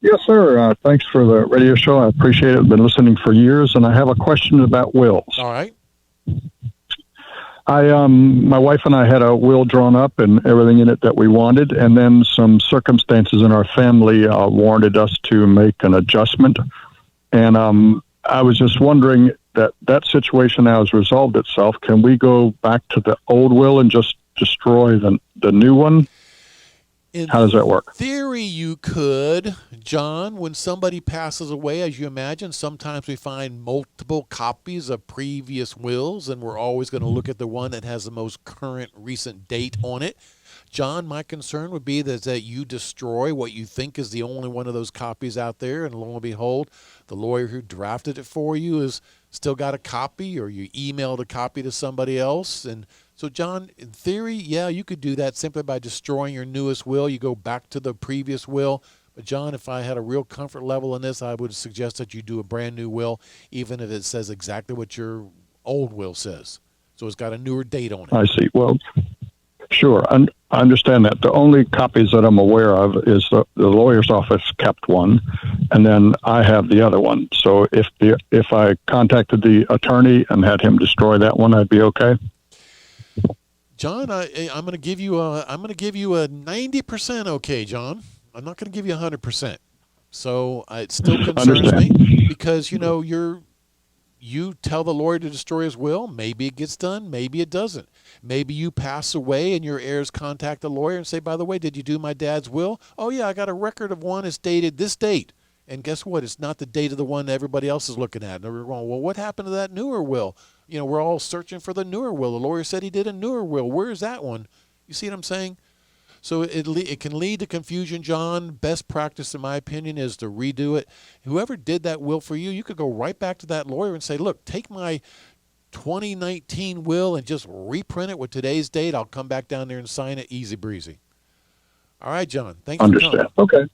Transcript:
Yes, sir. Thanks for the radio show. I appreciate it. I've been listening for years, and I have a question about wills. All right. My wife and I had a will drawn up and everything in it that we wanted, and then some circumstances in our family warranted us to make an adjustment. And I was just wondering that situation now has resolved itself. Can we go back to the old will and just destroy the new one? How does that work? In theory, you could, John. When somebody passes away, as you imagine, sometimes we find multiple copies of previous wills, and we're always going to look at the one that has the most current recent date on it. John, my concern would be that you destroy what you think is the only one of those copies out there, and lo and behold, the lawyer who drafted it for you has still got a copy, or you emailed a copy to somebody else. And so, John, in theory, yeah, you could do that simply by destroying your newest will. You go back to the previous will. But, John, if I had a real comfort level in this, I would suggest that you do a brand new will, even if it says exactly what your old will says. So it's got a newer date on it. I see. Well, sure. I understand that. The only copies that I'm aware of is the lawyer's office kept one, and then I have the other one. So if I contacted the attorney and had him destroy that one, I'd be okay. John, I'm going to give you a 90% okay, John. I'm not going to give you 100%. So it still concerns me because you tell the lawyer to destroy his will. Maybe it gets done. Maybe it doesn't. Maybe you pass away and your heirs contact the lawyer and say, by the way, did you do my dad's will? Oh, yeah, I got a record of one. It's dated this date. And guess what? It's not the date of the one that everybody else is looking at. And they're going, well, what happened to that newer will? We're all searching for the newer will. The lawyer said he did a newer will. Where's that one? You see what I'm saying? So it can lead to confusion, John. Best practice, in my opinion, is to redo it. Whoever did that will for you, you could go right back to that lawyer and say, look, take my 2019 will and just reprint it with today's date. I'll come back down there and sign it easy breezy. All right, John. Thanks for coming. Okay.